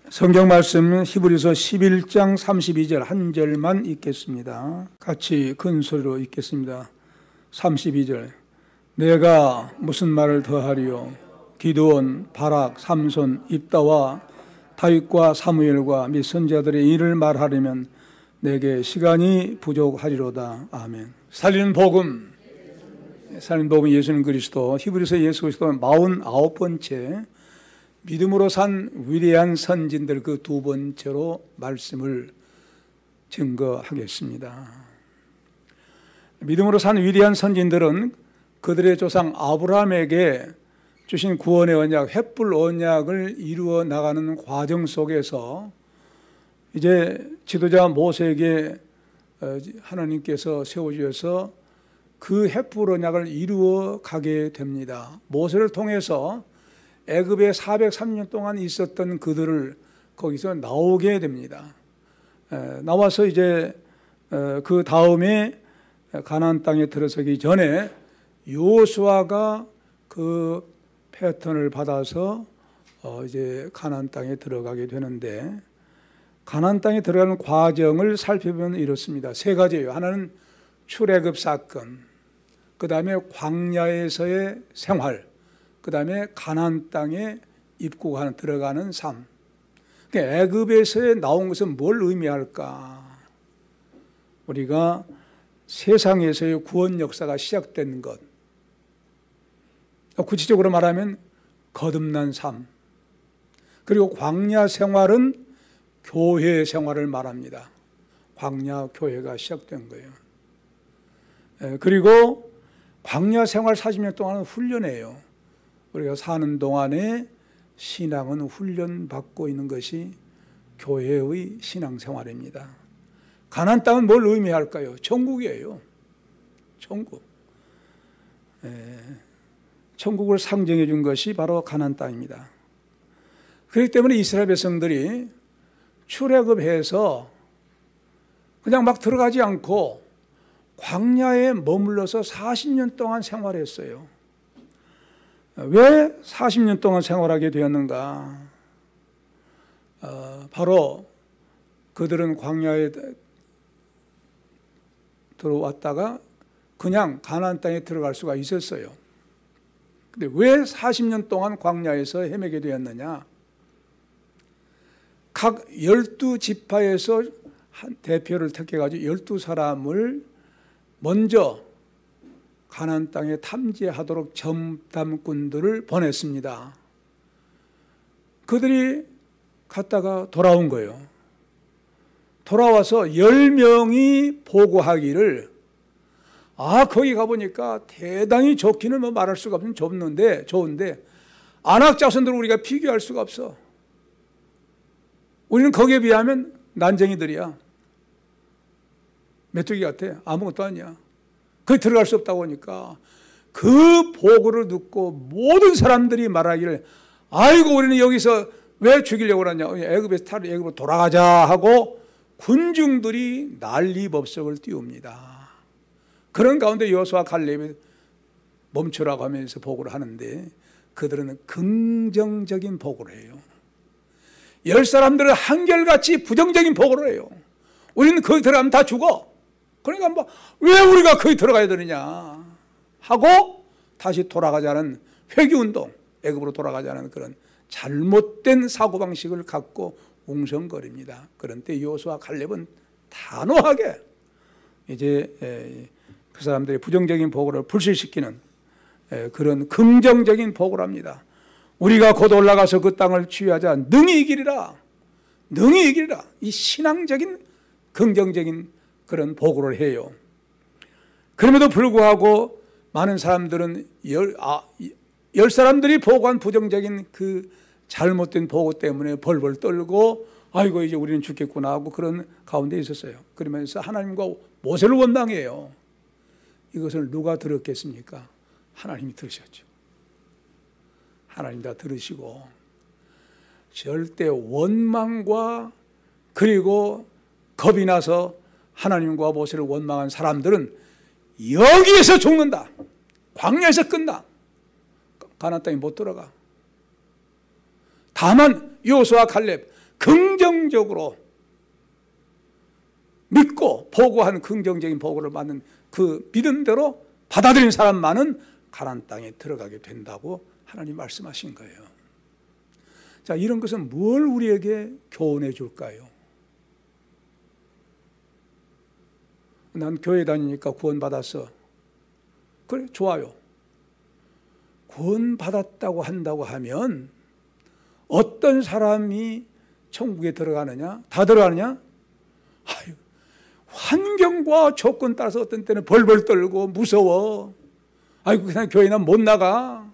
성경 말씀 히브리서 11장 32절 한 절만 읽겠습니다. 같이 큰 소리로 읽겠습니다. 32절. 내가 무슨 말을 더하리요? 기드온, 바락, 삼손, 입다와 다윗과 사무엘과 및 선지자들의 일을 말하려면 내게 시간이 부족하리로다. 아멘. 살리는 복음, 예수님 그리스도, 히브리서 예수 그리스도 49번째 믿음으로 산 위대한 선진들 그 두 번째로 말씀을 증거하겠습니다. 믿음으로 산 위대한 선진들은 그들의 조상 아브라함에게 주신 구원의 언약, 횃불 언약을 이루어 나가는 과정 속에서 이제 지도자 모세에게 하나님께서 세워주셔서 그 횃불 언약을 이루어 가게 됩니다. 모세를 통해서 애굽에 430년 동안 있었던 그들을 거기서 나오게 됩니다. 나와서 이제 그 다음에 가나안 땅에 들어서기 전에 여호수아가 그 패턴을 받아서 이제 가나안 땅에 들어가게 되는데, 가나안 땅에 들어가는 과정을 살펴보면 이렇습니다. 세 가지예요. 하나는 출애굽 사건, 그 다음에 광야에서의 생활, 그 다음에 가나안 땅에 입국하는 들어가는 삶. 그러니까 애굽에서 나온 것은 뭘 의미할까? 우리가 세상에서의 구원 역사가 시작된 것, 구체적으로 말하면 거듭난 삶, 그리고 광야 생활은 교회 생활을 말합니다. 광야 교회가 시작된 거예요. 그리고 광야 생활 40년 동안은 훈련이에요. 우리가 사는 동안에 신앙은 훈련받고 있는 것이 교회의 신앙생활입니다. 가나안 땅은 뭘 의미할까요? 천국이에요. 천국. 천국을 상정해 준 것이 바로 가나안 땅입니다. 그렇기 때문에 이스라엘 백성들이 출애굽해서 그냥 막 들어가지 않고 광야에 머물러서 40년 동안 생활했어요. 왜 40년 동안 생활하게 되었는가? 바로 그들은 광야에 들어왔다가 그냥 가나안 땅에 들어갈 수가 있었어요. 근데 왜 40년 동안 광야에서 헤매게 되었느냐? 각 12지파에서 한 대표를 택해가지고 12사람을 먼저 가나안 땅에 탐지하도록 점탐꾼들을 보냈습니다. 그들이 갔다가 돌아온 거예요. 돌아와서 10명이 보고하기를, 거기 가보니까 대단히 좋기는 뭐 말할 수가 없는 좋은데 아낙 자손들을 우리가 비교할 수가 없어. 우리는 거기에 비하면 난쟁이들이야. 메뚜기 같아. 아무것도 아니야. 거기 들어갈 수 없다고 하니까 그 보고를 듣고 모든 사람들이 말하기를, 아이고 우리는 여기서 왜 죽이려고 그러냐, 애굽으로 돌아가자 하고 군중들이 난리법석을 띄웁니다. 그런 가운데 여호수아 갈렙이 멈추라고 하면서 보고를 하는데 그들은 긍정적인 보고를 해요. 10사람들은 한결같이 부정적인 보고를 해요. 우리는 거기 들어가면 다 죽어. 그러니까 왜 우리가 거기 들어가야 되느냐 하고 다시 돌아가자는 회귀운동, 애굽으로 돌아가자는 그런 잘못된 사고방식을 갖고 웅성거립니다. 그런데 여호수아 갈렙은 단호하게 이제 그 사람들의 부정적인 보고를 불실시키는 그런 긍정적인 보고를 합니다. 우리가 곧 올라가서 그 땅을 취하자. 능히 이기리라. 능히 이기리라. 이 신앙적인 긍정적인 그런 보고를 해요. 그럼에도 불구하고 많은 사람들은 10사람들이 보고한 부정적인 그 잘못된 보고 때문에 벌벌 떨고 아이고 이제 우리는 죽겠구나 하고 그런 가운데 있었어요. 그러면서 하나님과 모세를 원망해요. 이것을 누가 들었겠습니까? 하나님이 들으셨죠. 하나님 다 들으시고 절대 원망과 그리고 겁이 나서 하나님과 모세를 원망한 사람들은 여기에서 죽는다. 광야에서 끝나. 가나안 땅에 못 들어가. 다만 여호수아 갈렙 긍정적으로 믿고 보고한 긍정적인 보고를 받는 그 믿음대로 받아들인 사람만은 가나안 땅에 들어가게 된다고 하나님 말씀하신 거예요. 자, 이런 것은 뭘 우리에게 교훈해 줄까요? 난 교회 다니니까 구원받았어. 그래, 좋아요. 구원받았다고 한다고 하면 어떤 사람이 천국에 들어가느냐? 다 들어가느냐? 아유, 환경과 조건 따라서 어떤 때는 벌벌 떨고 무서워. 아이고, 그냥 교회는 못 나가.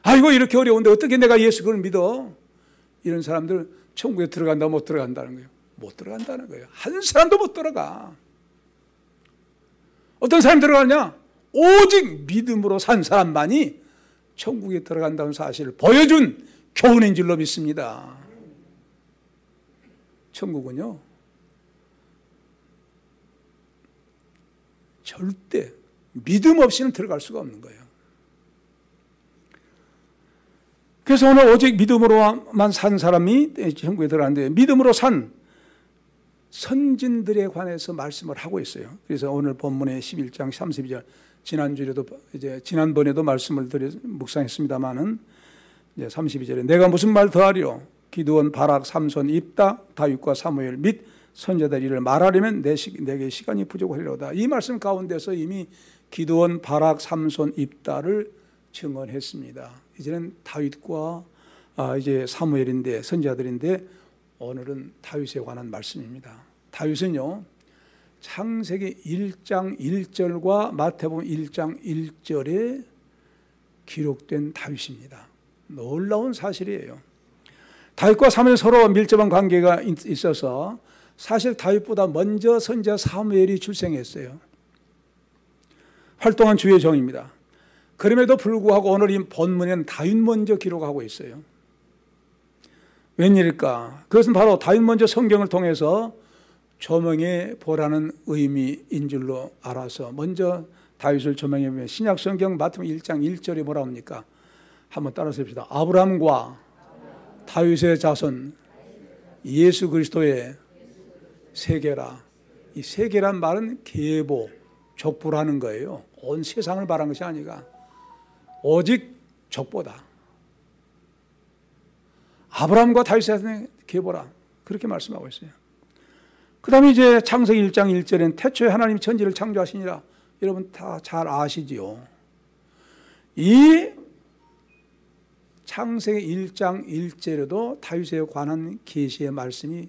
아이고, 이렇게 어려운데 어떻게 내가 예수 그걸 믿어? 이런 사람들 천국에 들어간다 못 들어간다는 거예요. 못 들어간다는 거예요. 한 사람도 못 들어가. 어떤 사람이 들어가느냐? 오직 믿음으로 산 사람만이 천국에 들어간다는 사실을 보여준 교훈인 줄로 믿습니다. 천국은요, 절대 믿음 없이는 들어갈 수가 없는 거예요. 그래서 오늘 오직 믿음으로만 산 사람이 천국에 들어가는데, 믿음으로 산 선진들에 관해서 말씀을 하고 있어요. 그래서 오늘 본문의 11장 32절, 지난번에도 말씀을 묵상했습니다만은, 이제 32절에 내가 무슨 말 더하리요? 기드온, 바락, 삼손, 입다, 다윗과 사무엘 및 선지자들 이를 말하려면 내게 시간이 부족하리로다. 이 말씀 가운데서 이미 기드온, 바락, 삼손, 입다를 증언했습니다. 이제는 다윗과 이제 사무엘인데, 선지자들인데, 오늘은 다윗에 관한 말씀입니다. 다윗은요, 창세기 1장 1절과 마태복음 1장 1절에 기록된 다윗입니다. 놀라운 사실이에요. 다윗과 사무엘 서로 밀접한 관계가 있어서 사실 다윗보다 먼저 선지자 사무엘이 출생했어요. 활동한 주의 종입니다. 그럼에도 불구하고 오늘 이 본문에는 다윗 먼저 기록하고 있어요. 웬일일까? 그것은 바로 다윗 먼저 성경을 통해서 조명해 보라는 의미인 줄로 알아서 먼저 다윗을 조명해 보면 신약 성경 마태복음 1장 1절에 뭐라 합니까? 한번 따라서 봅시다. 아브라함과 다윗의 자손 예수 그리스도의 세계라. 이 세계란 말은 계보, 족보라는 거예요. 온 세상을 말한 것이 아니라 오직 족보다. 아브라함과 다윗의 계보라. 그렇게 말씀하고 있어요. 그 다음에 이제 창세기 1장 1절엔 태초에 하나님이 천지를 창조하시니라. 여러분 다 잘 아시지요. 이 창세기 1장 1절에도 다윗에 관한 계시의 말씀이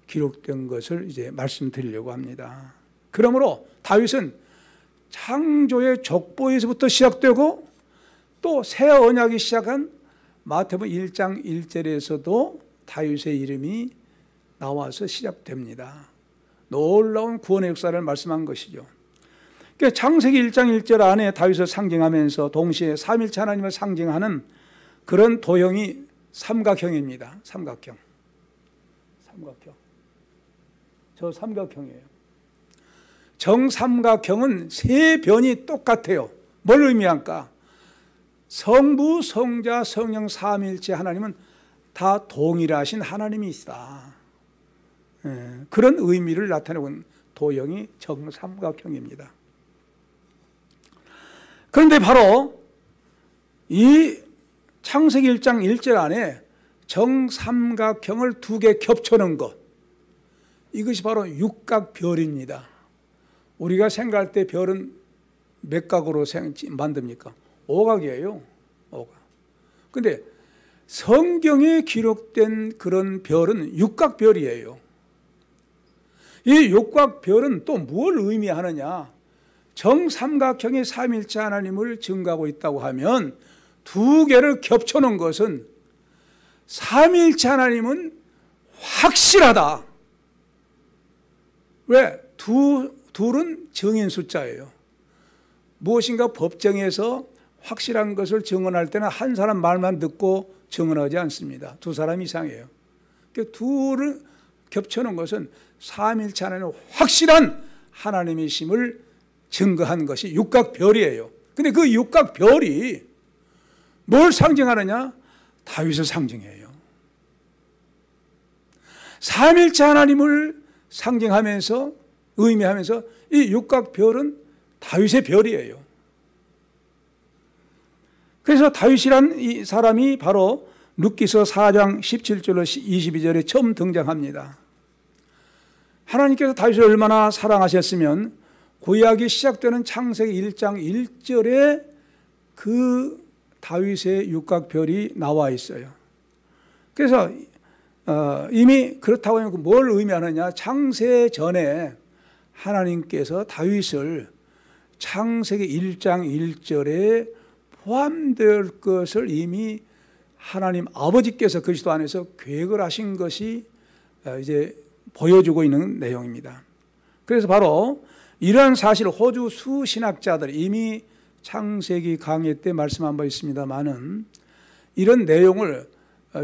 기록된 것을 이제 말씀드리려고 합니다. 그러므로 다윗은 창조의 족보에서부터 시작되고 또 새 언약이 시작한 마태복음 1장 1절에서도 다윗의 이름이 나와서 시작됩니다. 놀라운 구원의 역사를 말씀한 것이죠. 그러니까 창세기 1장 1절 안에 다윗을 상징하면서 동시에 삼일체 하나님을 상징하는 그런 도형이 삼각형입니다. 삼각형. 저 삼각형이에요. 정삼각형은 세 변이 똑같아요. 뭘 의미할까? 성부, 성자, 성령 삼일체 하나님은 다 동일하신 하나님이시다. 그런 의미를 나타내고 있는 도형이 정삼각형입니다. 그런데 바로 이 창세기 1장 1절 안에 정삼각형을 두 개 겹쳐놓은 것, 이것이 바로 육각별입니다. 우리가 생각할 때 별은 몇 각으로 만듭니까? 오각이에요. 오각. 근데 성경에 기록된 그런 별은 육각별이에요. 이 육각별은 또 뭘 의미하느냐? 정삼각형의 삼일체 하나님을 증거하고 있다고 하면 두 개를 겹쳐놓은 것은 삼일체 하나님은 확실하다. 왜? 둘은 정인 숫자예요. 무엇인가 법정에서 확실한 것을 증언할 때는 한 사람 말만 듣고 증언하지 않습니다. 두 사람 이상이에요. 그러니까 둘을 겹쳐놓은 것은 삼일체 하나님의 확실한 하나님이심을 증거한 것이 육각별이에요. 근데 그 육각별이 뭘 상징하느냐? 다윗을 상징해요. 삼일째 하나님을 상징하면서 의미하면서 이 육각별은 다윗의 별이에요. 그래서 다윗이란 이 사람이 바로 룻기서 4장 17절로 22절에 처음 등장합니다. 하나님께서 다윗을 얼마나 사랑하셨으면 구약이 시작되는 창세기 1장 1절에 그 다윗의 육각별이 나와 있어요. 그래서 이미 그렇다고 하면 뭘 의미하느냐, 창세 전에 하나님께서 다윗을 창세기 1장 1절에 포함될 것을 이미 하나님 아버지께서 그리스도 안에서 계획을 하신 것이 이제 보여주고 있는 내용입니다. 그래서 바로 이런 사실을 호주 수신학자들이 이미 창세기 강의 때 말씀한 바 있습니다만은 이런 내용을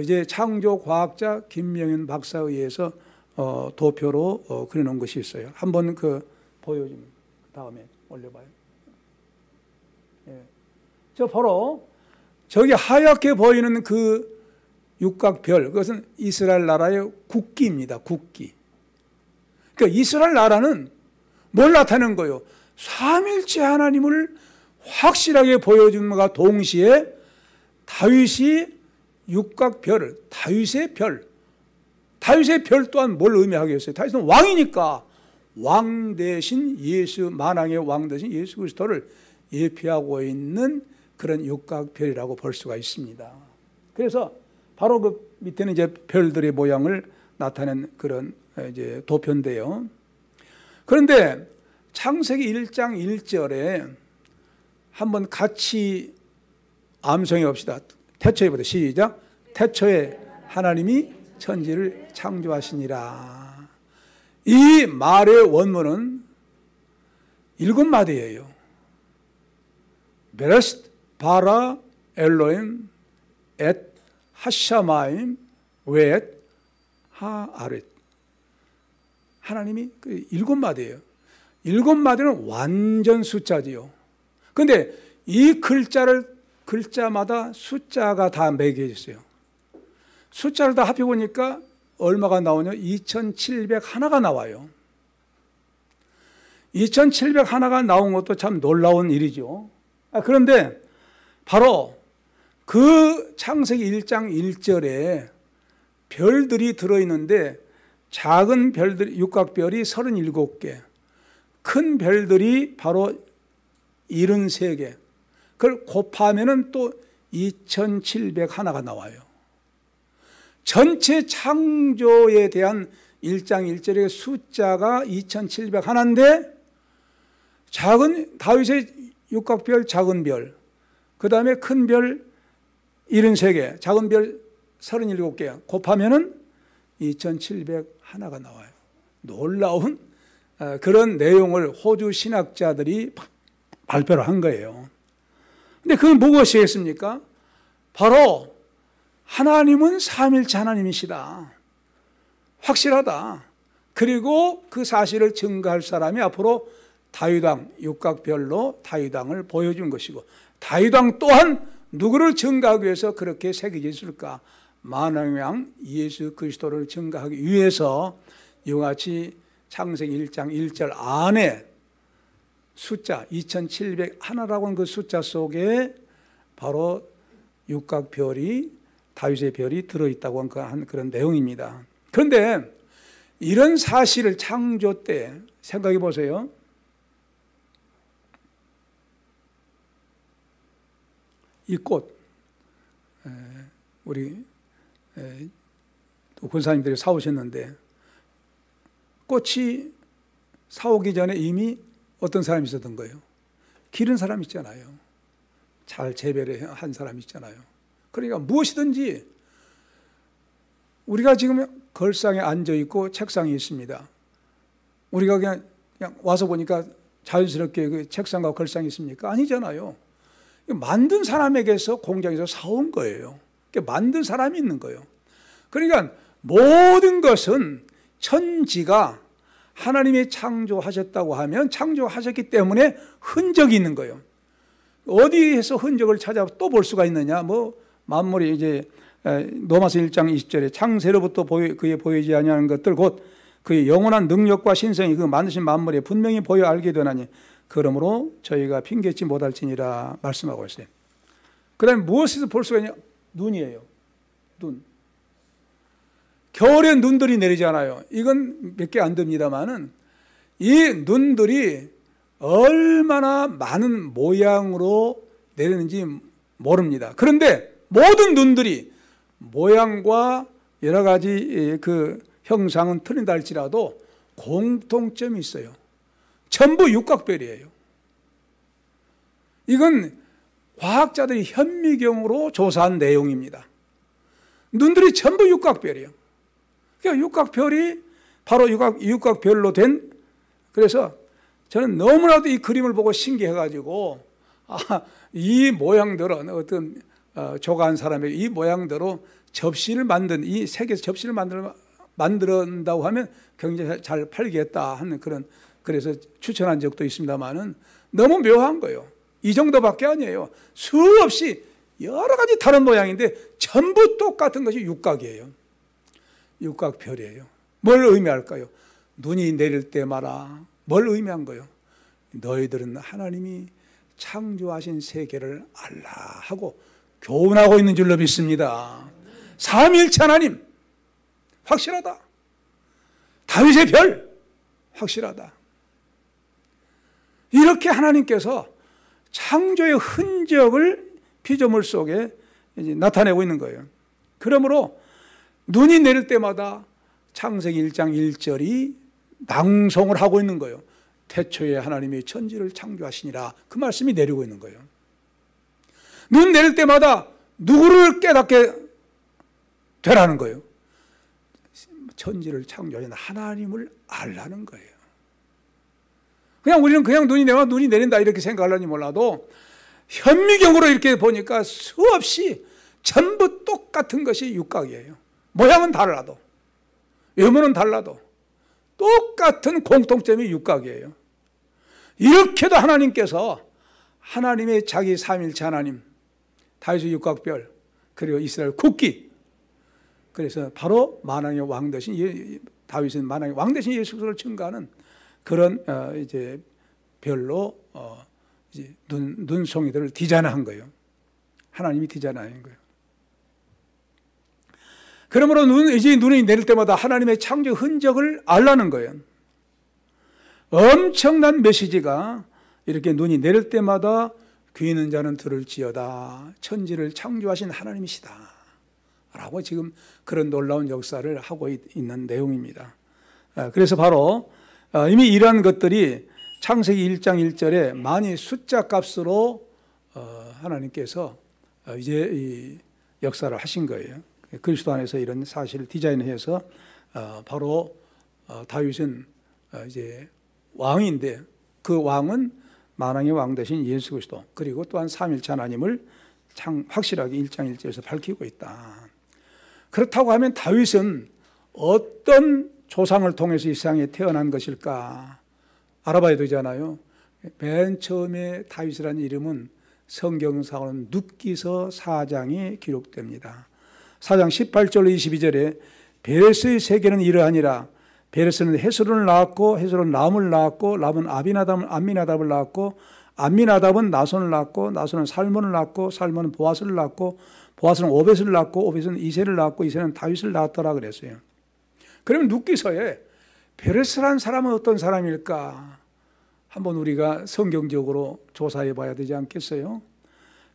이제 창조 과학자 김명현 박사에 의해서 도표로 그려놓은 것이 있어요. 한번 보여주면 다음에 올려봐요. 예. 저 바로 저기 하얗게 보이는 그 육각별, 그것은 이스라엘 나라의 국기입니다. 국기. 그러니까 이스라엘 나라는 뭘 나타내는 거예요? 삼일째 하나님을 확실하게 보여줌과 동시에 다윗이 육각별, 다윗의 별 또한 뭘 의미하겠어요? 다윗은 왕이니까 왕 대신 예수, 만왕의 왕 대신 예수 그리스도를 예표하고 있는 그런 육각별이라고 볼 수가 있습니다. 그래서 바로 그 밑에는 이제 별들의 모양을 나타낸 그런 이제 도표인데요. 그런데 창세기 1장 1절에 한번 같이 암송해 봅시다. 태초에부터 시작. 태초에 하나님이 천지를 창조하시니라. 이 말의 원문은 7마디예요. 베레스트 바라 엘로임 엣 하샤마임 웨 하아렛. 하나님이 7마디예요. 7마디는 완전 숫자지요. 그런데 이 글자마다 숫자가 다 매겨졌어요. 숫자를 다 합해보니까 얼마가 나오냐? 2701가 나와요. 2701가 나온 것도 참 놀라운 일이죠. 그런데 바로 그 창세기 1장 1절에 별들이 들어있는데 작은 별들이, 육각별이 37개, 큰 별들이 바로 73개. 그걸 곱하면은 또 2701가 나와요. 전체 창조에 대한 1장 1절의 숫자가 2701인데 작은 다윗의 육각별, 작은 별, 그 다음에 큰 별 73개, 작은 별 37개 곱하면은 2701가 나와요. 놀라운 그런 내용을 호주 신학자들이 발표를 한 거예요. 근데 그건 무엇이겠습니까? 바로 하나님은 삼일체 하나님이시다. 확실하다. 그리고 그 사실을 증거할 사람이 앞으로 다윗왕, 육각별로 다윗왕을 보여준 것이고, 다윗왕 또한 누구를 증거하기 위해서 그렇게 새겨져 있을까? 만왕의 왕 예수 그리스도를 증거하기 위해서 이와 같이 창세기 1장 1절 안에 숫자 2701라고 하는 그 숫자 속에 바로 육각별이, 다윗의 별이 들어있다고 한 그런 내용입니다. 그런데 이런 사실을 창조 때 생각해 보세요. 이 꽃, 우리 권사님들이 사오셨는데 꽃이 사오기 전에 이미 어떤 사람이 있었던 거예요? 기른 사람 있잖아요. 잘 재배를 한 사람 있잖아요. 그러니까 무엇이든지 우리가 지금 걸상에 앉아 있고 책상이 있습니다. 우리가 그냥 와서 보니까 자연스럽게 그 책상과 걸상이 있습니까? 아니잖아요. 만든 사람에게서 공장에서 사온 거예요. 만든 사람이 있는 거예요. 그러니까 모든 것은 천지가 하나님이 창조하셨다고 하면 창조하셨기 때문에 흔적이 있는 거예요. 어디에서 흔적을 찾아 또 볼 수가 있느냐? 만물이 이제 로마서 1장 20절에 창세로부터 그에 보이지 아니하는 것들 곧 그의 영원한 능력과 신성이 그 만드신 만물에 분명히 보여 알게 되나니 그러므로 저희가 핑계치 못할지니라 말씀하고 있어요. 그 다음에 무엇에서 볼 수가 있냐? 눈이에요. 눈. 겨울에 눈들이 내리잖아요. 이건 몇 개 안 됩니다만은 이 눈들이 얼마나 많은 모양으로 내리는지 모릅니다. 그런데 모든 눈들이 모양과 여러 가지 그 형상은 틀린다 할지라도 공통점이 있어요. 전부 육각별이에요. 이건 과학자들이 현미경으로 조사한 내용입니다. 눈들이 전부 육각별이에요. 그러니까 육각별이 바로 육각별로 된, 그래서 저는 너무나도 이 그림을 보고 신기해가지고 이 모양들은 어떤 조가한 사람에게 이 모양대로 접시를 만든, 이 세계에서 접시를 만든다고 하면 굉장히 잘 팔겠다 하는 그런, 그래서 추천한 적도 있습니다만은 너무 묘한 거예요. 이 정도밖에 아니에요. 수없이 여러 가지 다른 모양인데 전부 똑같은 것이 육각이에요. 육각별이에요. 뭘 의미할까요? 눈이 내릴 때마다 뭘 의미한 거예요? 너희들은 하나님이 창조하신 세계를 알라 하고 교훈하고 있는 줄로 믿습니다. 삼위일체 하나님 확실하다. 다윗의 별 확실하다. 이렇게 하나님께서 창조의 흔적을 피조물 속에 이제 나타내고 있는 거예요. 그러므로 눈이 내릴 때마다 창세기 1장 1절이 낭송을 하고 있는 거예요. 태초에 하나님이 천지를 창조하시니라. 그 말씀이 내리고 있는 거예요. 눈 내릴 때마다 누구를 깨닫게 되라는 거예요? 천지를 창조하신 하나님을 알라는 거예요. 그냥 우리는 그냥 눈이 내리면 눈이 내린다 이렇게 생각하려니 몰라도 현미경으로 이렇게 보니까 수없이 전부 똑같은 것이 육각이에요. 모양은 달라도, 외모는 달라도 똑같은 공통점이 육각이에요. 이렇게도 하나님께서 하나님의 자기 삼일체 하나님, 다윗의 육각별, 그리고 이스라엘 국기, 그래서 바로 만왕의 왕 대신 다윗은 만왕의 왕 대신 예수 그리스도를 증거하는 그런 이제 별로 이제 눈송이들을 디자인한 거예요. 하나님이 디자인한 거예요. 그러므로 이제 눈이 내릴 때마다 하나님의 창조 흔적을 알라는 거예요. 엄청난 메시지가 이렇게 눈이 내릴 때마다 귀 있는 자는 들을지어다. 천지를 창조하신 하나님이시다. 라고 지금 그런 놀라운 역사를 하고 있는 내용입니다. 그래서 바로 이미 이러한 것들이 창세기 1장 1절에 많이 숫자 값으로 하나님께서 이제 이 역사를 하신 거예요. 그리스도 안에서 이런 사실을 디자인해서 바로 다윗은 이제 왕인데 그 왕은 만왕의 왕 대신 예수 그리스도, 그리고 또한 삼일체 하나님을 확실하게 1장 1절에서 밝히고 있다. 그렇다고 하면 다윗은 어떤 조상을 통해서 이 세상에 태어난 것일까 알아봐야 되잖아요. 맨 처음에 다윗이라는 이름은 성경상으로는 룻기서 4장에 기록됩니다. 4장 18절로 22절에 베레스의 세계는 이러하니라. 베레스는 헤스론을 낳았고 헤스론은 람을 낳았고 람은 암미나답을 낳았고 암미나답은 나손을 낳았고 나손은 살몬을 낳았고 살몬은 보아스를 낳았고 보아스는 오벳을 낳았고 오벳은 이새를 낳았고 이새는 다윗을 낳았더라 그랬어요. 그러면 룻기서에 베레스라는 사람은 어떤 사람일까? 한번 우리가 성경적으로 조사해 봐야 되지 않겠어요?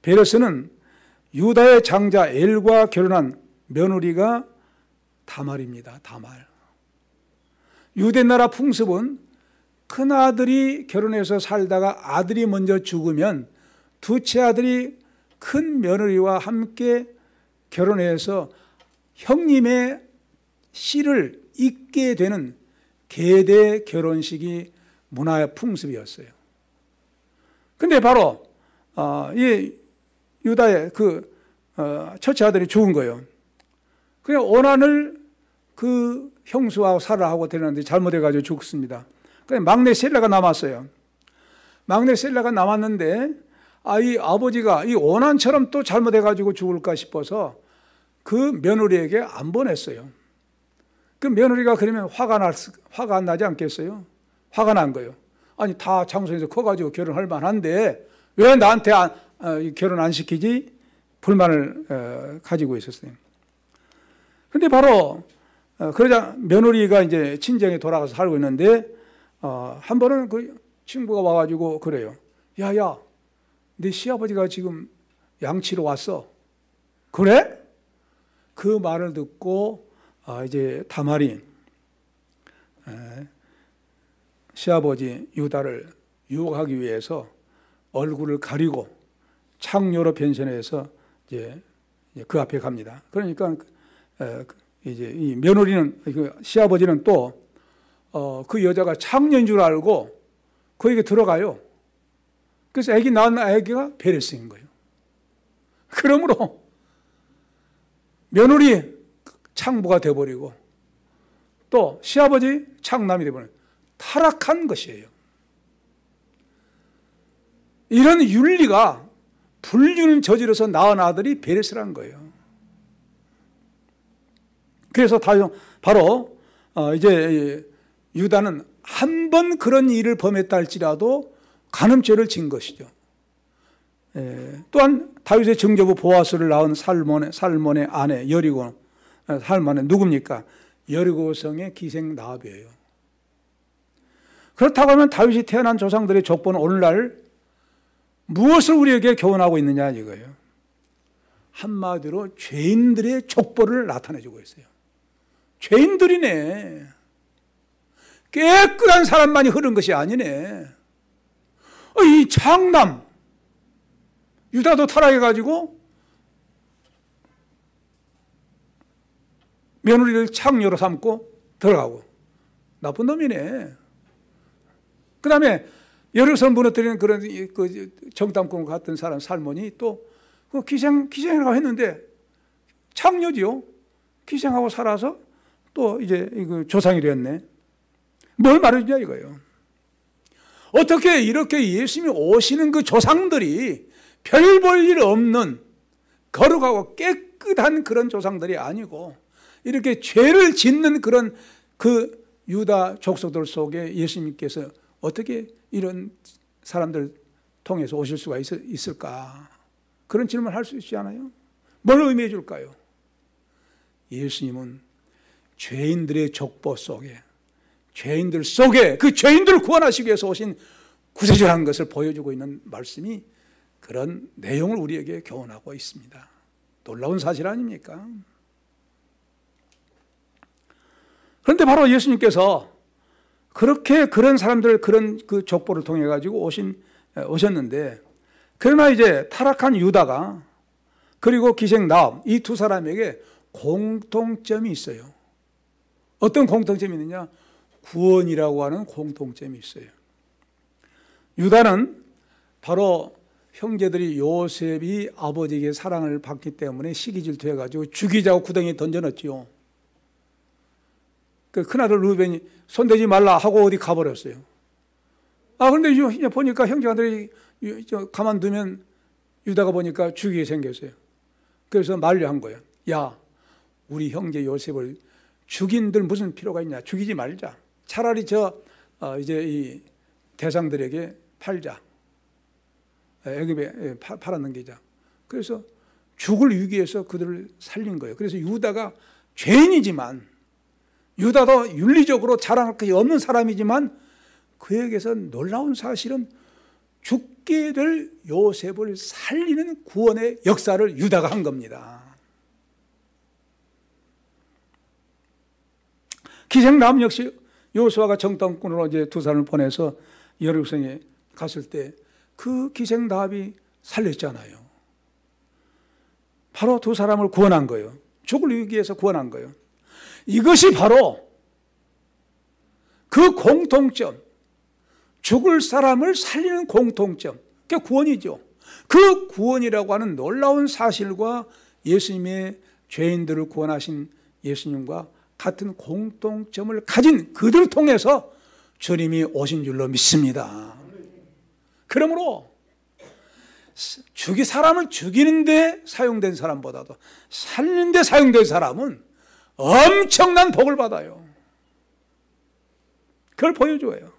베레스는 유다의 장자 엘과 결혼한 며느리가 다말입니다. 다말. 유대 나라 풍습은 큰아들이 결혼해서 살다가 아들이 먼저 죽으면 두째 아들이 큰 며느리와 함께 결혼해서 형님의 씨를 잇게 되는 계대 결혼식이 문화의 풍습이었어요. 근데 바로 이 유다의 그 첫째 아들이 죽은 거예요. 그냥 오난을 그 형수하고 살아하고 되는데 잘못해가지고 죽습니다. 그냥 막내 셀라가 남았어요. 막내 셀라가 남았는데 이 아버지가 이 오난처럼 또 잘못해가지고 죽을까 싶어서 그 며느리에게 안 보냈어요. 그 며느리가 그러면 화가 안 나지 않겠어요? 화가 난 거예요. 아니, 다 장소에서 커가지고 결혼할 만한데 왜 나한테 결혼 안 시키지? 불만을 가지고 있었어요. 근데 바로 그러자 며느리가 이제 친정에 돌아가서 살고 있는데 한 번은 그 친구가 와가지고 그래요. 야야, 네 시아버지가 지금 양치로 왔어. 그래? 그 말을 듣고 이제 다말이 시아버지 유다를 유혹하기 위해서 얼굴을 가리고 창녀로 변신해서 이제 그 앞에 갑니다. 그러니까 이제 이 며느리는 시아버지는 또 그 여자가 창녀인 줄 알고 그에게 들어가요. 그래서 아기 낳은 아기가 베레스인 거예요. 그러므로 며느리 창부가 돼버리고 또 시아버지 창남이 돼버리는 타락한 것이에요. 이런 윤리가 불륜을 저지러서 낳은 아들이 베레스란 거예요. 그래서 바로 이제 유다는 한 번 그런 일을 범했다 할지라도 간음죄를 진 것이죠. 또한 다윗의 증조부 보아스를 낳은 살몬의 아내 여리고, 살몬은 누굽니까? 여리고성의 기생 나합이에요. 그렇다고 하면 다윗이 태어난 조상들의 족보는 오늘날 무엇을 우리에게 교훈하고 있느냐 이거예요. 한마디로 죄인들의 족보를 나타내주고 있어요. 죄인들이네. 깨끗한 사람만이 흐른 것이 아니네. 이 장남 유다도 타락해가지고 며느리를 창녀로 삼고 들어가고 나쁜 놈이네. 그 다음에 여리고성을 무너뜨리는 그런 그 정탐꾼 같은 사람 살몬이 또 그 기생이라고 했는데 창녀지요. 기생하고 살아서 또 이제 조상이 되었네. 뭘 말해주냐 이거예요. 어떻게 이렇게 예수님이 오시는 그 조상들이 별 볼 일 없는 거룩하고 깨끗한 그런 조상들이 아니고 이렇게 죄를 짓는 그런 그 유다 족속들 속에 예수님께서 어떻게 이런 사람들 통해서 오실 수가 있을까? 그런 질문을 할 수 있지 않아요? 뭘 의미해 줄까요? 예수님은 죄인들의 족보 속에, 죄인들 속에 그 죄인들을 구원하시기 위해서 오신 구세주라는 것을 보여주고 있는 말씀이 그런 내용을 우리에게 교훈하고 있습니다. 놀라운 사실 아닙니까? 그런데 바로 예수님께서 그렇게 그런 사람들 그런 그 족보를 통해 가지고 오셨는데, 그러나 이제 타락한 유다가 그리고 기생 나합 이 두 사람에게 공통점이 있어요. 어떤 공통점이 있느냐? 구원이라고 하는 공통점이 있어요. 유다는 바로 형제들이 요셉이 아버지에게 사랑을 받기 때문에 시기질투해 가지고 죽이자고 구덩이에 던져놨지요. 그 큰아들 루벤이 손대지 말라 하고 어디 가버렸어요. 그런데 이제 보니까 형제들이 가만두면 유다가 보니까 죽이게 생겼어요. 그래서 만류한 거예요. 야, 우리 형제 요셉을 죽인들 무슨 필요가 있냐? 죽이지 말자. 차라리 이제 이 대상들에게 팔자. 애굽에 팔아넘기자. 그래서 죽을 위기에서 그들을 살린 거예요. 그래서 유다가 죄인이지만, 유다도 윤리적으로 자랑할 것이 없는 사람이지만, 그에게서 놀라운 사실은 죽게 될 요셉을 살리는 구원의 역사를 유다가 한 겁니다. 기생남 역시 여호수아가 정탐꾼으로 이제 두 사람을 보내서 여리고성에 갔을 때 그 기생나합이 살렸잖아요. 바로 두 사람을 구원한 거예요. 죽을 위기에서 구원한 거예요. 이것이 바로 그 공통점, 죽을 사람을 살리는 공통점, 그게 구원이죠. 그 구원이라고 하는 놀라운 사실과 예수님의 죄인들을 구원하신 예수님과 같은 공통점을 가진 그들을 통해서 주님이 오신 줄로 믿습니다. 그러므로 사람을 죽이는데 사용된 사람보다도 살리는데 사용된 사람은 엄청난 복을 받아요. 그걸 보여줘요.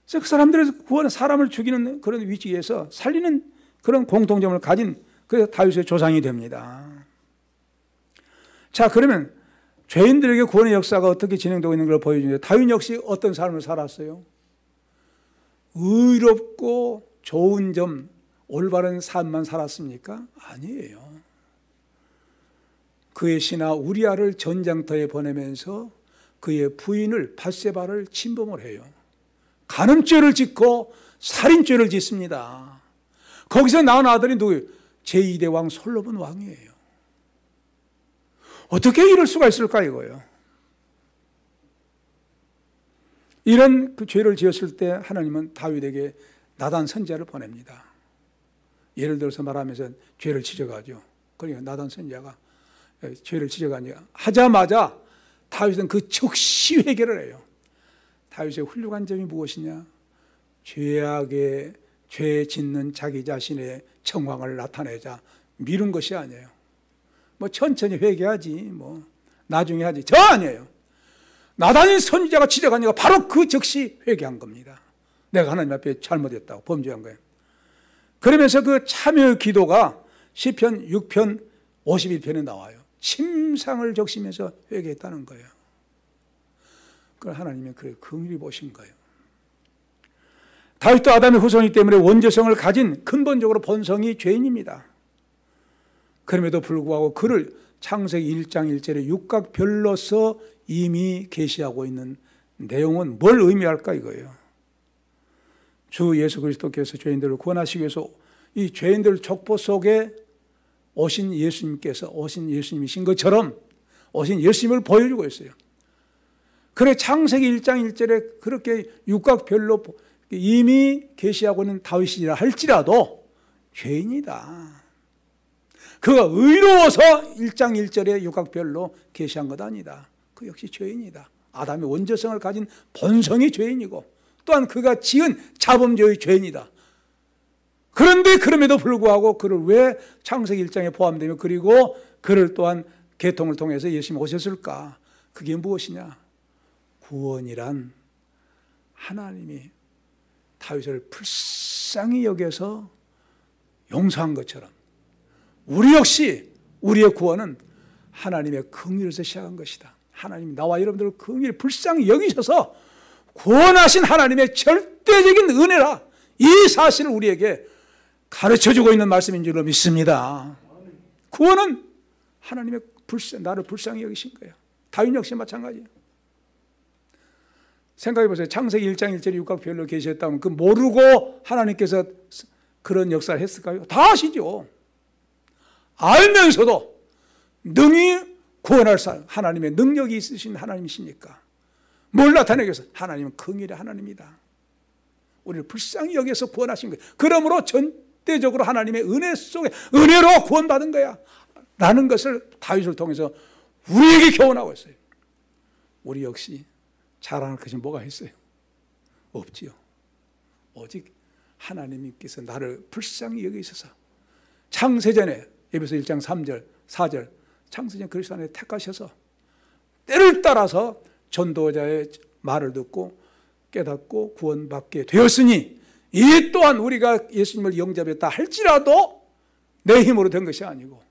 그래서 그 사람들의 구원은 사람을 죽이는 그런 위치에서 살리는 그런 공통점을 가진 그래서 다윗의 조상이 됩니다. 자, 그러면 죄인들에게 구원의 역사가 어떻게 진행되고 있는 걸 보여주는데 다윗 역시 어떤 삶을 살았어요? 의롭고 좋은 점, 올바른 삶만 살았습니까? 아니에요. 그의 신하 우리아를 전장터에 보내면서 그의 부인을 밧세바를 침범을 해요. 간음죄를 짓고 살인죄를 짓습니다. 거기서 낳은 아들이 누구예요? 제2대 왕 솔로몬 왕이에요. 어떻게 이럴 수가 있을까 이거예요. 이런 그 죄를 지었을 때 하나님은 다윗에게 나단 선지자를 보냅니다. 예를 들어서 말하면서 죄를 지적하죠. 그러니까 나단 선지자가 죄를 지적하자마자 다윗은 그 즉시 회개를 해요. 다윗의 훌륭한 점이 무엇이냐? 죄 짓는 자기 자신의 정황을 나타내자 미룬 것이 아니에요. 뭐 천천히 회개하지, 뭐 나중에 하지. 저 아니에요. 나단인 선지자가 지적하니까 바로 그 즉시 회개한 겁니다. 내가 하나님 앞에 잘못했다고 범죄한 거예요. 그러면서 그 참여 기도가 시편 6편 51편에 나와요. 침상을 적시면서 회개했다는 거예요. 그걸 하나님이 그래 긍휼히 보신 거예요. 다윗도 아담의 후손이기 때문에 원죄성을 가진 근본적으로 본성이 죄인입니다. 그럼에도 불구하고 그를 창세기 1장 1절에 육각별로서 이미 계시하고 있는 내용은 뭘 의미할까 이거예요. 주 예수 그리스도께서 죄인들을 구원하시기 위해서 이 죄인들 족보 속에 오신 예수님이신 것처럼 오신 예수님을 보여주고 있어요. 그래 창세기 1장 1절에 그렇게 육각별로 이미 계시하고 있는 다윗이라 할지라도 죄인이다. 그가 의로워서 1장 1절에 육각별로 계시한 것 아니다. 그 역시 죄인이다. 아담의 원죄성을 가진 본성이 죄인이고 또한 그가 지은 자범죄의 죄인이다. 그런데 그럼에도 불구하고 그를 왜 창세기 1장에 포함되며 그리고 그를 또한 계통을 통해서 예수님이 오셨을까? 그게 무엇이냐? 구원이란 하나님이 다윗을 불쌍히 여겨서 용서한 것처럼 우리 역시 우리의 구원은 하나님의 긍휼에서 시작한 것이다. 하나님이 나와 여러분들을 긍휼히 불쌍히 여기셔서 구원하신 하나님의 절대적인 은혜라. 이 사실을 우리에게 가르쳐주고 있는 말씀인 줄로 믿습니다. 구원은 하나님의 나를 불쌍히 여기신 거예요. 다윗 역시 마찬가지예요. 생각해 보세요. 창세기 1장 1절에 육각별로 계셨다면 그 모르고 하나님께서 그런 역사를 했을까요? 다 아시죠. 알면서도 능히 구원할 하나님의 능력이 있으신 하나님이시니까 뭘 나타내기 위해서? 하나님은 긍휼의 하나님이다. 우리를 불쌍히 여기서 구원하신 거예요. 그러므로 전대적으로 하나님의 은혜 속에 은혜로 구원받은 거야 라는 것을 다윗을 통해서 우리에게 교훈하고 있어요. 우리 역시 자랑할 것이 뭐가 있어요? 없지요. 오직 하나님께서 나를 불쌍히 여기셔서 창세전에 에베소 1장 3절 4절 창세전 그리스도 안에 택하셔서 때를 따라서 전도자의 말을 듣고 깨닫고 구원받게 되었으니 이 또한 우리가 예수님을 영접했다 할지라도 내 힘으로 된 것이 아니고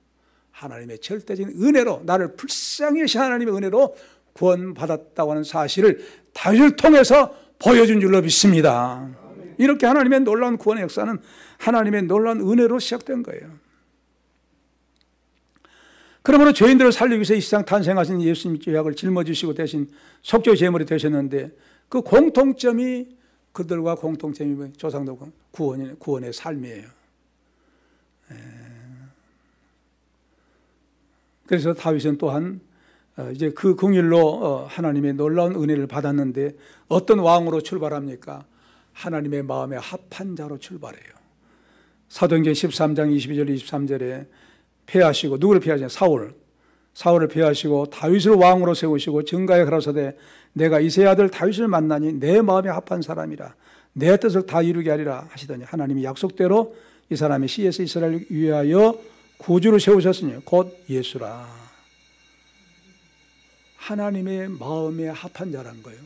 하나님의 절대적인 은혜로 나를 불쌍히 여신 하나님의 은혜로 구원받았다고 하는 사실을 다윗을 통해서 보여준 줄로 믿습니다. 이렇게 하나님의 놀라운 구원의 역사는 하나님의 놀라운 은혜로 시작된 거예요. 그러므로 죄인들을 살리기 위해서 이 세상 탄생하신 예수님 죄악을 짊어지시고 대신 속죄 제물이 되셨는데 그 공통점이 그들과 공통점이 조상들 구원의 삶이에요. 그래서 다윗은 또한 이제 그 긍휼로 하나님의 놀라운 은혜를 받았는데 어떤 왕으로 출발합니까? 하나님의 마음에 합한 자로 출발해요. 사도행전 13장 22절 23절에 폐하시고 누구를 폐하시냐? 사울을 폐하시고 다윗을 왕으로 세우시고 증가에 가라사대 내가 이새의 아들 다윗을 만나니 내 마음에 합한 사람이라 내 뜻을 다 이루게 하리라 하시더니 하나님이 약속대로 이 사람이 씨에서 이스라엘을 위하여 구주를 세우셨으니 곧 예수라. 하나님의 마음에 합한 자란 거예요.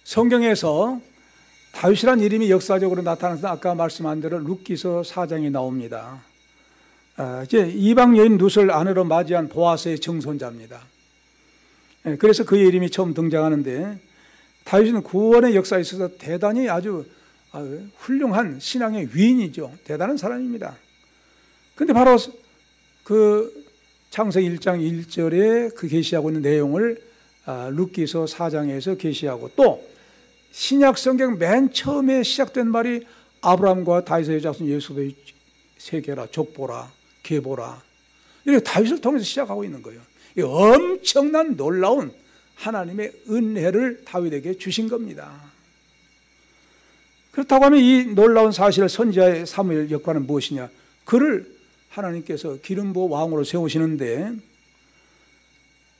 성경에서 다윗이라는 이름이 역사적으로 나타나서 아까 말씀한 대로 룻기서 4장에 나옵니다. 이제 이방 여인 룻을 아내로 맞이한 보아스의 증손자입니다. 그래서 그의 이름이 처음 등장하는데, 다윗은 구원의 역사에 있어서 대단히 아주 훌륭한 신앙의 위인이죠. 대단한 사람입니다. 그런데 바로 그 창세기 1장 1절에 그 계시하고 있는 내용을 룻기서 4장에서 계시하고, 또 신약 성경 맨 처음에 시작된 말이 아브라함과 다윗의 자손 예수의 세계라, 족보라, 계보라, 이렇게 다윗을 통해서 시작하고 있는 거예요. 이 엄청난 놀라운 하나님의 은혜를 다윗에게 주신 겁니다. 그렇다고 하면 이 놀라운 사실을 선지자의 사무엘 역할은 무엇이냐? 그를 하나님께서 기름 부어 왕으로 세우시는데,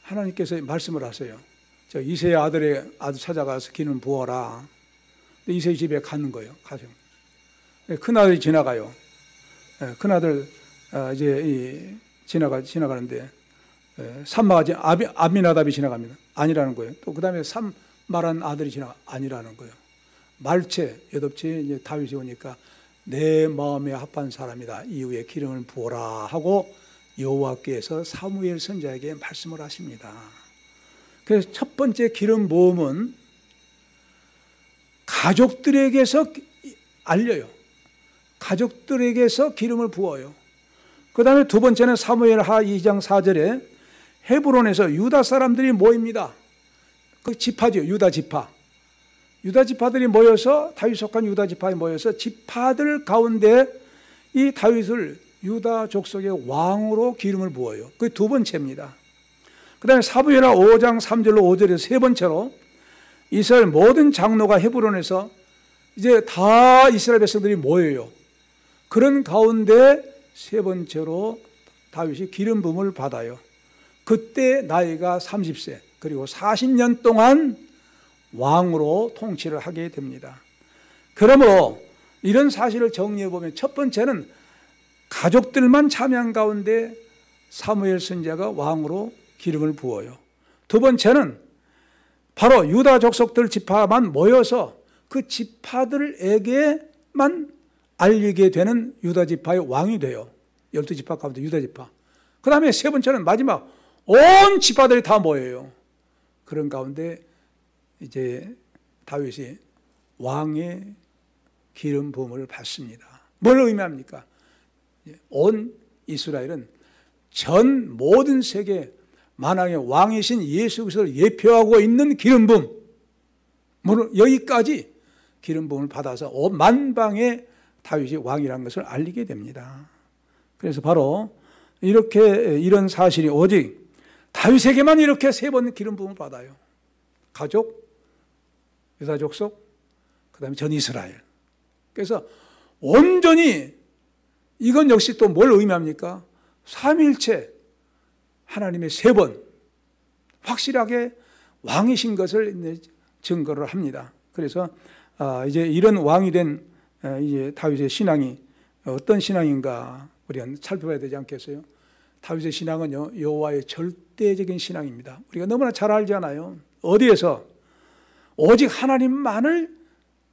하나님께서 말씀을 하세요. 저 이새의 아들 찾아가서 기름 부어라. 이새 집에 가는 거예요. 가죠. 큰아들이 지나가요. 큰아들 이제 지나가는데 삼마가 아미나답이 지나갑니다. 아니라는 거예요. 또 그 다음에 삼마라는 아들이 아니라는 거예요. 말체, 여덟째 이제 다윗이 오니까 내 마음에 합한 사람이다. 이후에 기름을 부어라 하고 여호와께서 사무엘 선지자에게 말씀을 하십니다. 그래서 첫 번째 기름 부음은 가족들에게서 알려요. 가족들에게서 기름을 부어요. 그 다음에 두 번째는 사무엘하 2장 4절에 헤브론에서 유다 사람들이 모입니다. 그 지파죠. 유다 지파. 유다 지파들이 모여서, 다윗 속한 유다 지파에 모여서 지파들 가운데 이 다윗을 유다 족속의 왕으로 기름을 부어요. 그게 두 번째입니다. 그 다음에 사무엘하 5장 3절로 5절에서 세 번째로 이스라엘 모든 장로가 헤브론에서 이제 다 이스라엘 백성들이 모여요. 그런 가운데 세 번째로 다윗이 기름 부음을 받아요. 그때 나이가 30세, 그리고 40년 동안 왕으로 통치를 하게 됩니다. 그러므로 이런 사실을 정리해 보면, 첫 번째는 가족들만 참여한 가운데 사무엘 선지자가 왕으로 기름을 부어요. 두 번째는 바로 유다 족속들 지파만 모여서 그 지파들에게만 알리게 되는 유다 지파의 왕이 돼요. 12지파 가운데 유다 지파. 그 다음에 세 번째는 마지막 온 지파들이 다 모여요. 그런 가운데 이제 다윗이 왕의 기름 부음을 받습니다. 뭘 의미합니까? 온 이스라엘은 전 모든 세계 만왕의 왕이신 예수 그리스도를 예표하고 있는 기름 부음, 여기까지 기름 부음을 받아서 온 만방에 다윗이 왕이라는 것을 알리게 됩니다. 그래서 바로 이런 사실이 오직 다윗에게만 이렇게 세 번 기름 부음을 받아요. 가족, 유다 족속, 그 다음에 전 이스라엘. 그래서 온전히, 이건 역시 또 뭘 의미합니까? 삼위일체 하나님의 세 번 확실하게 왕이신 것을 증거를 합니다. 그래서 이제 이런 왕이 된 이제 다윗의 신앙이 어떤 신앙인가 우리가 살펴봐야 되지 않겠어요? 다윗의 신앙은요, 여호와의 절대적인 신앙입니다. 우리가 너무나 잘 알잖아요. 어디에서? 오직 하나님만을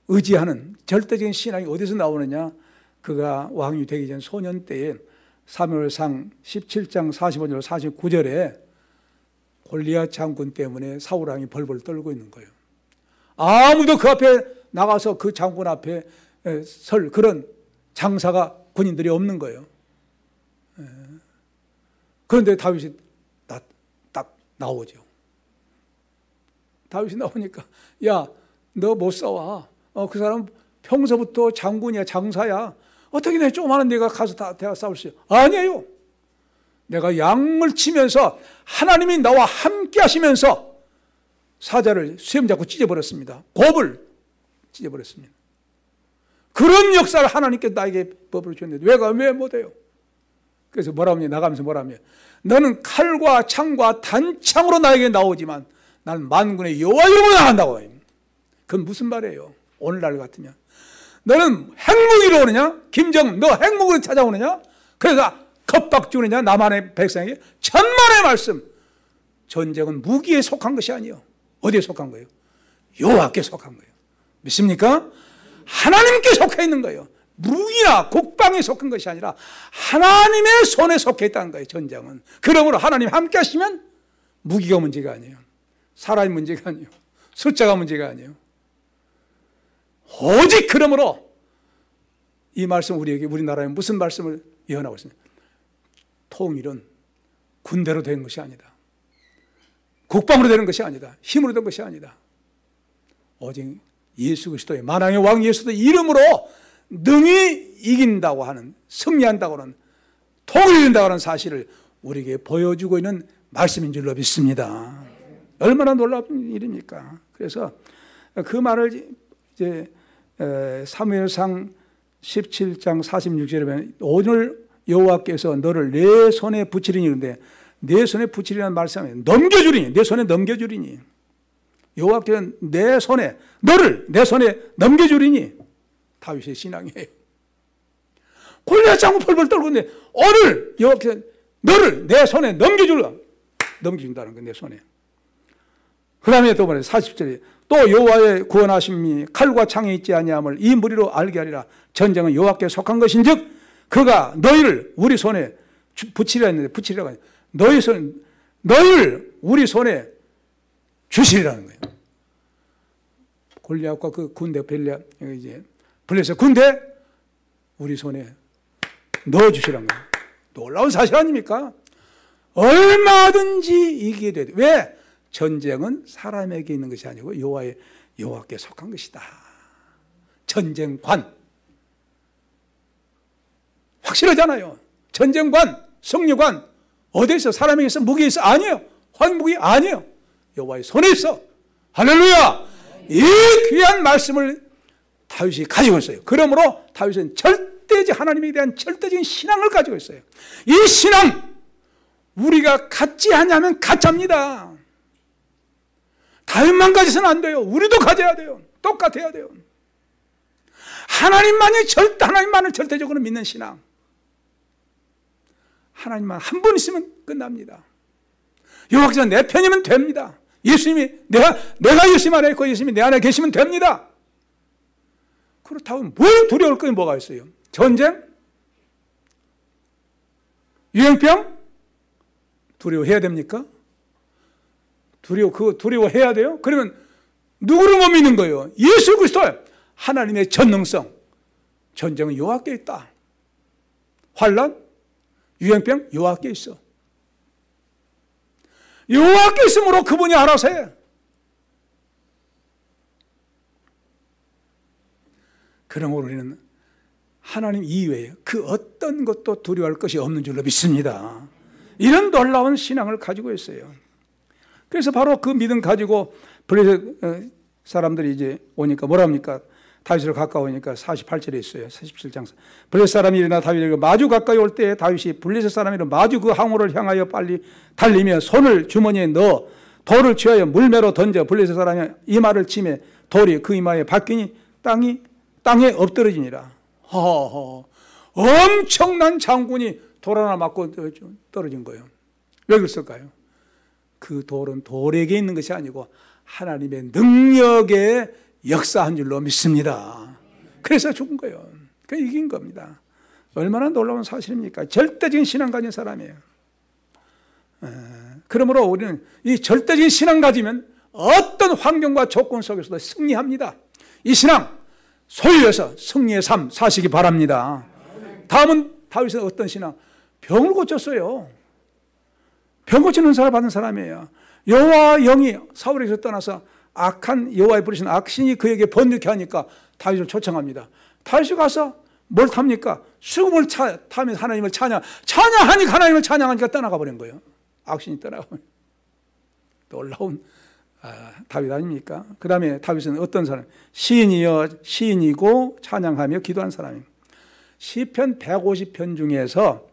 의지하는 절대적인 신앙이 어디서 나오느냐? 그가 왕이 되기 전 소년 때에 사무엘상 17장 45절 49절에 골리앗 장군 때문에 사울 왕이 벌벌 떨고 있는 거예요. 아무도 그 앞에 나가서 그 장군 앞에 설 그런 장사가, 군인들이 없는 거예요. 그런데 다윗이 딱 나오죠. 다윗이 나오니까, 야, 너 못 싸워. 그 사람 평소부터 장군이야, 장사야. 어떻게 내 조그마한 내가 가서 대화 싸울 수 있어요? 아니에요. 내가 양을 치면서 하나님이 나와 함께 하시면서 사자를 수염 잡고 찢어버렸습니다. 곱을 찢어버렸습니다. 그런 역사를 하나님께 나에게 법을 주셨는데 왜 못해요? 그래서 뭐라며 나가면서 뭐라며 너는 칼과 창과 단창으로 나에게 나오지만 나는 만군의 여호와 이름으로 나간다고. 그건 무슨 말이에요? 오늘날 같으면 너는 핵무기로 오느냐? 김정은 너 핵무기로 찾아오느냐? 그래서 겁박 주느냐? 남한의 백성에게 천만의 말씀. 전쟁은 무기에 속한 것이 아니에요. 어디에 속한 거예요? 여호와께 속한 거예요. 믿습니까? 하나님께 속해 있는 거예요. 무기나 국방에 속한 것이 아니라 하나님의 손에 속해 있다는 거예요. 전쟁은. 그러므로 하나님 함께 하시면 무기가 문제가 아니에요. 사람이 문제가 아니에요. 숫자가 문제가 아니에요. 오직 그러므로 이 말씀 우리에게 우리나라에 무슨 말씀을 예언하고 있습니까? 통일은 군대로 된 것이 아니다. 국방으로 되는 것이 아니다. 힘으로 된 것이 아니다. 오직 예수 그리스도의 만왕의 왕 예수의 이름으로 능히 이긴다고 하는, 승리한다고 하는, 통일이 된다고 하는 사실을 우리에게 보여주고 있는 말씀인 줄로 믿습니다. 얼마나 놀라운 일입니까? 그래서 그 말을 이제 사무엘상 17장 46절에 보면 오늘 여호와께서 너를 내 손에 붙이리니, 그런데 내 손에 붙이리라는 말씀은 넘겨주리니, 내 손에 넘겨주리니, 여호와께서 내 손에 너를 내 손에 넘겨주리니, 다윗의 신앙이에요. 골리앗 장구 펄펄 떨고 있는데 오늘 여호와께서 너를 내 손에 넘겨준다는 거예요. 내 손에. 그 다음에 또 뭐래요? 40절에 또 여호와의 구원하심이 칼과 창에 있지 아니함을 이 무리로 알게 하리라. 전쟁은 여호와께 속한 것인즉 그가 너희를 우리 손에 붙이리라 했는데, 붙이리라고 하니 너희를 우리 손에 주시리라는 거예요. 골리앗과 그 군대 블레셋 군대 우리 손에 넣어주시라는 거예요. 놀라운 사실 아닙니까? 얼마든지 이기게 돼. 왜? 전쟁은 사람에게 있는 것이 아니고 여호와께 속한 것이다. 전쟁관 확실하잖아요. 전쟁관, 승리관 어디에 있어? 사람에게 있어? 무기에 있어? 아니에요. 황무기 아니에요. 여호와의 손에 있어. 할렐루야. 이 귀한 말씀을 다윗이 가지고 있어요. 그러므로 다윗은 하나님에 대한 절대적인 신앙을 가지고 있어요. 이 신앙 우리가 갖지 않냐면 가짜입니다. 다윗만 가져서는 안 돼요. 우리도 가져야 돼요. 똑같아야 돼요. 하나님만을 절대적으로 믿는 신앙. 하나님만 한 분 있으면 끝납니다. 여호와께서 내 편이면 됩니다. 예수님이 내가 예수님 안에 있고 예수님이 내 안에 계시면 됩니다. 그렇다면 뭘 두려울 것이 뭐가 있어요? 전쟁? 유행병? 두려워해야 됩니까? 두려워해야 돼요? 그러면 누구를 못 믿는 거예요? 예수 그리스도, 하나님의 전능성. 전쟁은 여호와께 있다. 환난, 유행병 여호와께 있어. 여호와께 있으므로 그분이 알아서 해. 그러므로 우리는 하나님 이외에 그 어떤 것도 두려워할 것이 없는 줄로 믿습니다. 이런 놀라운 신앙을 가지고 있어요. 그래서 바로 그 믿음 가지고 블레셋 사람들이 이제 오니까 뭐라 합니까? 다윗으로 가까우니까 48절에 있어요. 47장. 블레셋 사람이 일어나 다윗에게 마주 가까이 올 때 다윗이 블레셋 사람이 마주 그 항우를 향하여 빨리 달리며 손을 주머니에 넣어 돌을 취하여 물매로 던져 블레셋 사람이 이마를 치매 돌이 그 이마에 박히니 땅에 엎드러지니라. 엄청난 장군이 돌 하나 맞고 떨어진 거예요. 왜 그랬을까요? 그 돌은 돌에게 있는 것이 아니고 하나님의 능력에 역사한 줄로 믿습니다. 그래서 죽은 거예요. 그래서 이긴 겁니다. 얼마나 놀라운 사실입니까? 절대적인 신앙 가진 사람이에요. 그러므로 우리는 이 절대적인 신앙 가지면 어떤 환경과 조건 속에서도 승리합니다. 이 신앙 소유해서 승리의 삶 사시기 바랍니다. 다음은 다윗은 어떤 신앙? 병을 고쳤어요. 병 고치는 은사를 받은 사람이에요. 여호와 영이 사울에게서 떠나서 악한 여호와의 부르신 악신이 그에게 번득케 하니까 다윗을 초청합니다. 다윗이 가서 뭘 탑니까? 수금을 타면서 하나님을 찬양하니까 하나님을 찬양하니까 떠나가 버린 거예요. 악신이 떠나가 버린 놀라운 다윗 아닙니까? 그 다음에 다윗은 어떤 사람? 시인이고 찬양하며 기도한 사람입니다. 시편 150편 중에서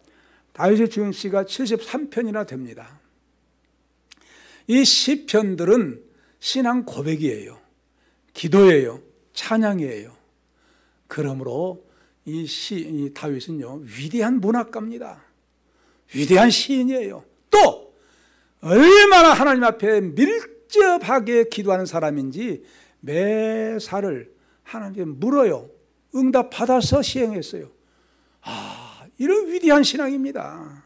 다윗의 주행시가 73편이나 됩니다. 이 시편들은 신앙 고백이에요. 기도예요. 찬양이에요. 그러므로 이 다윗은요, 위대한 문학가입니다. 위대한 시인이에요. 또 얼마나 하나님 앞에 밀접하게 기도하는 사람인지 매사를 하나님께 물어요. 응답받아서 시행했어요. 이런 위대한 신앙입니다.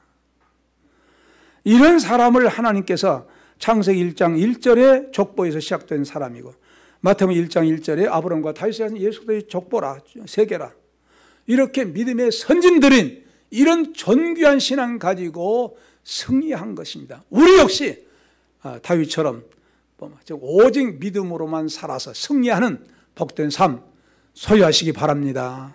이런 사람을 하나님께서 창세기 1장 1절에 족보에서 시작된 사람이고, 마태복음 1장 1절에 아브라함과 다윗의 예수 그리스도의 족보라, 세계라, 이렇게 믿음의 선진들인 이런 존귀한 신앙 가지고 승리한 것입니다. 우리 역시 다윗처럼 오직 믿음으로만 살아서 승리하는 복된 삶 소유하시기 바랍니다.